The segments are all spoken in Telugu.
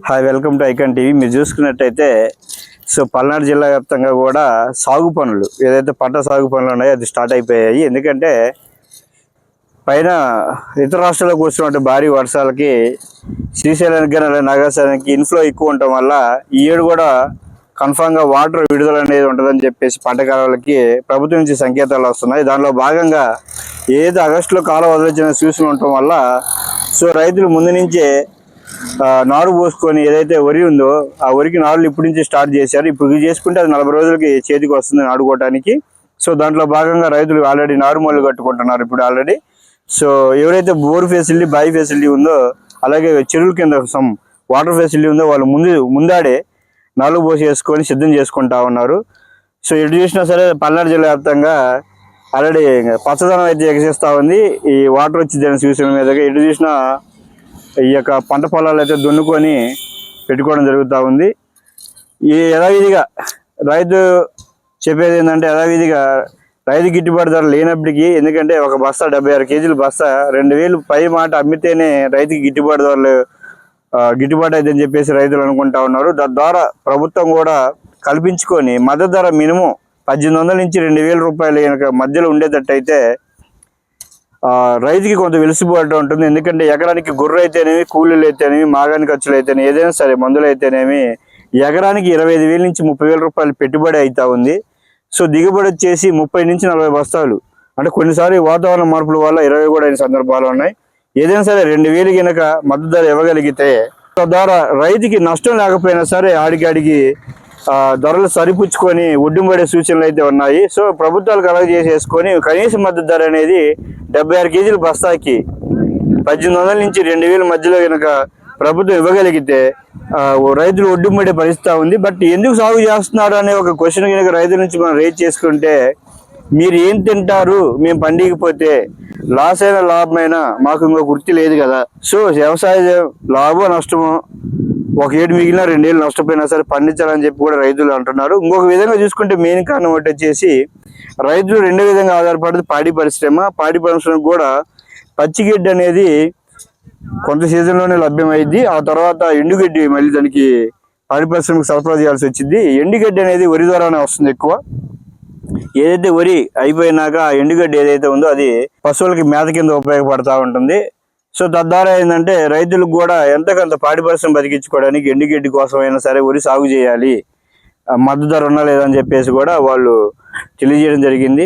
Hi, welcome to icon TV. మీరు చూసుకున్నట్టయితే పల్నాడు జిల్లా వ్యాప్తంగా కూడా సాగు పనులు ఏదైతే పంట సాగు పనులు ఉన్నాయో అది స్టార్ట్ అయిపోయాయి. ఎందుకంటే పైన ఇతర రాష్ట్రాల్లో కూర్చున్నట్టు భారీ వర్షాలకి శ్రీశైలానికి కానీ నాగార్జునానికి ఇన్ఫ్లో ఎక్కువ ఉండటం వల్ల ఈ ఏడు కూడా కన్ఫామ్గా వాటర్ విడుదల అనేది ఉంటుందని చెప్పేసి పంట కాలువలకి ప్రభుత్వం నుంచి సంకేతాలు వస్తున్నాయి. దానిలో భాగంగా ఏదైతే ఆగస్టులో కాలువ వదిలించిన సూచనలు ఉండటం వల్ల రైతులు ముందు నుంచే నారు పోసుకొని ఏదైతే వరి ఉందో ఆ వరికి నారులు ఇప్పటి నుంచి స్టార్ట్ చేశారు. ఇప్పుడు చేసుకుంటే అది 40 రోజులకి చేతికి వస్తుంది నాటుకోవడానికి. దాంట్లో భాగంగా రైతులు ఆల్రెడీ నారుమూలు కట్టుకుంటున్నారు ఇప్పుడు ఆల్రెడీ. ఎవరైతే బోర్ ఫెసిలిటీ బావి ఫెసిలిటీ ఉందో అలాగే చెరువుల కింద వాటర్ ఫెసిలిటీ ఉందో వాళ్ళు ముందాడే నాలుగు పోసి వేసుకొని సిద్ధం చేసుకుంటా ఉన్నారు. ఎటు చూసినా సరే పల్నాడు జిల్లా వ్యాప్తంగా ఆల్రెడీ పచ్చదనం అయితే ఎగసిస్తూ ఉంది. ఈ వాటర్ వచ్చి దాని సూచన మీదగా ఎటు చూసినా ఈ యొక్క పంట పొలాలు అయితే దున్నుకొని పెట్టుకోవడం జరుగుతూ ఉంది. ఈ యథావిధిగా రైతు చెప్పేది ఏంటంటే యథావిధిగా రైతు గిట్టుబాటు ధర లేనప్పటికీ, ఎందుకంటే ఒక బస్తా 76 కేజీల బస్తా 2000 పై మాట అమ్మితేనే రైతుకి గిట్టుబాటు ధరలు గిట్టుబాటు అయితేని చెప్పేసి రైతులు అనుకుంటా ఉన్నారు. తద్వారా ప్రభుత్వం కూడా కల్పించుకొని మద్దతు ధర మినిమం 1800 నుంచి 2000 రూపాయల మధ్యలో ఉండేటట్టయితే రైతుకి కొంత వెలుసుబాటు ఉంటుంది. ఎందుకంటే ఎకరానికి గుర్ర అయితేనేమి, కూలీలు అయితేనేమి, మాగాని ఖర్చులు అయితేనేమి, ఏదైనా సరే మందులు అయితేనేమి ఎకరానికి 25,000 నుంచి 30,000 రూపాయలు పెట్టుబడి అవుతా ఉంది. దిగుబడి వచ్చేసి 30 నుంచి 40 బస్తాలు. అంటే కొన్నిసార్లు వాతావరణ మార్పుల వల్ల 20 కూడా అయిన సందర్భాలు ఉన్నాయి. ఏదైనా సరే 2000 కనుక మద్దతు ధర ఇవ్వగలిగితే తద్వారా రైతుకి నష్టం లేకపోయినా సరే ఆడికి ధరలు సరిపుచ్చుకొని ఒడ్డుపడే సూచనలు అయితే ఉన్నాయి. ప్రభుత్వాలు కలెక్ట్ చేసేసుకొని కనీస మద్దతు ధర అనేది 76 కేజీల బస్తాకి 1800 నుంచి 2000 మధ్యలో కనుక ప్రభుత్వం ఇవ్వగలిగితే రైతులు ఒడ్డుపడే పరిస్థితి ఉంది. బట్ ఎందుకు సాగు చేస్తున్నారు అనే ఒక క్వశ్చన్ కనుక రైతుల నుంచి మనం రేజ్ చేసుకుంటే, మీరు ఏం తింటారు మేము పండికపోతే, లాస్ అయినా లాభమైనా మాకు ఇంకో గుర్తు లేదు కదా. వ్యవసాయ లాభం నష్టము ఒక ఏడు మిగిలిన 2 ఏళ్ళు నష్టపోయినా సరే పండించాలని చెప్పి కూడా రైతులు అంటున్నారు. ఇంకొక విధంగా చూసుకుంటే మెయిన్ కారణం ఒకటి వచ్చేసి రైతులు రెండో విధంగా ఆధారపడేది పాడి పరిశ్రమ. పాడి పరిశ్రమకు కూడా పచ్చిగడ్డి అనేది కొంత సీజన్లోనే లభ్యమైంది. ఆ తర్వాత ఎండుగడ్డి మళ్ళీ దానికి పాడి పరిశ్రమకు సరఫరా చేయాల్సి వచ్చింది. ఎండుగడ్డి అనేది వరి ద్వారానే వస్తుంది ఎక్కువ. ఏదైతే వరి అయిపోయినాక ఎండుగడ్డి ఏదైతే ఉందో అది పశువులకి మేత కింద ఉపయోగపడతా ఉంటుంది. తద్వారా ఏంటంటే రైతులకు కూడా ఎంతకంత పాడి పరిశ్రమ బతికించుకోవడానికి ఎండుగడ్డి కోసం అయినా సరే వరి సాగు చేయాలి, మద్దతు ధర ఉన్నా లేదని చెప్పేసి కూడా వాళ్ళు తెలియజేయడం జరిగింది.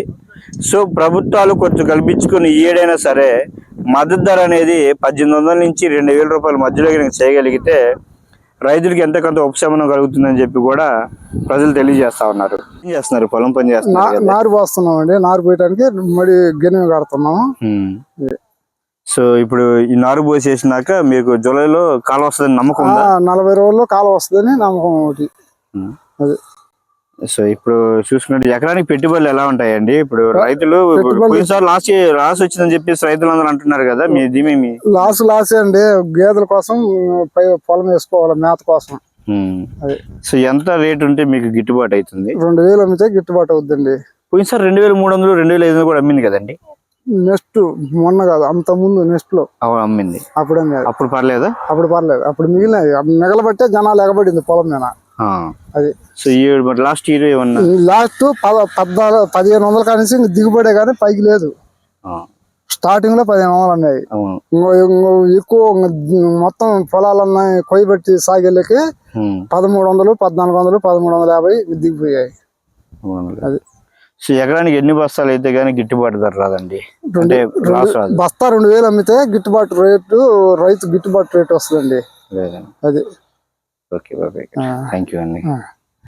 ప్రభుత్వాలు కొంచెం కల్పించుకుని ఏడైనా సరే మద్దతు ధర అనేది 1800 నుంచి 2000 రూపాయల మధ్యలో చేయగలిగితే రైతులకి ఎంతకంత ఉపశమనం కలుగుతుందని చెప్పి కూడా ప్రజలు తెలియజేస్తా ఉన్నారు. ఏం చేస్తున్నారు? పొలం పని చేస్తున్నారు. నారు పోస్తున్నాం అండి. నారు పోయడానికి మరి గిన్నె కడుతున్నాము. ఇప్పుడు ఈ నారు పోసేసినాక మీకు జూలైలో కాలువ వస్తుందని నమ్మకం ఉందా? 40 రోజుల్లో కాలువ వస్తుందని నమ్మకం ఒకటి. అది ఇప్పుడు చూసుకుంటే ఎకరానికి పెట్టుబడులు ఎలా ఉంటాయండి? ఇప్పుడు రైతులు కొన్నిసార్లు లాస్ వచ్చిందని చెప్పేసి రైతులు అందరూ అంటున్నారు కదా, మీ లాసే అండి. గేదెల కోసం పొలం వేసుకోవాలి, మేత కోసం. ఎంత రేట్ ఉంటే మీకు గిట్టుబాటు అవుతుంది? 2000 అమ్మితే గిట్టుబాటు అవుతుందండి. పోయినసారి 2300, 2500 కూడా అమ్మింది కదండి. నెక్స్ట్ మొన్న కాదు, అంత ముందు నెక్స్ట్ లో అమ్మింది. అప్పుడు పర్లేదా? అప్పుడు పర్లేదు. అప్పుడు మిగలబట్టే జనాలు ఎగబడింది పొలం మీద. అది లాస్ట్ ఇయర్ ఏమన్నా లాస్ట్ 1500 కానీ దిగుబడే కానీ పైకి లేదు. స్టార్టింగ్ లో 1500 అన్నాయి. ఎక్కువ మొత్తం పొలాలన్నాయి కొయ్యబెట్టి సాగేళ్ళకి 1300, 1400, 1350 దిగిపోయాయి. అది ఎకరానికి ఎన్ని బస్తాలు అయితే గానీ గిట్టుబాటు ధర రాదండి. బస్తా 2000 అమ్మితే గిట్టుబాటు రేటు రైతు గిట్టుబాటు రేటు వస్తుందండి. అది ఓకే బాబాయ్, థ్యాంక్ యూ అండి.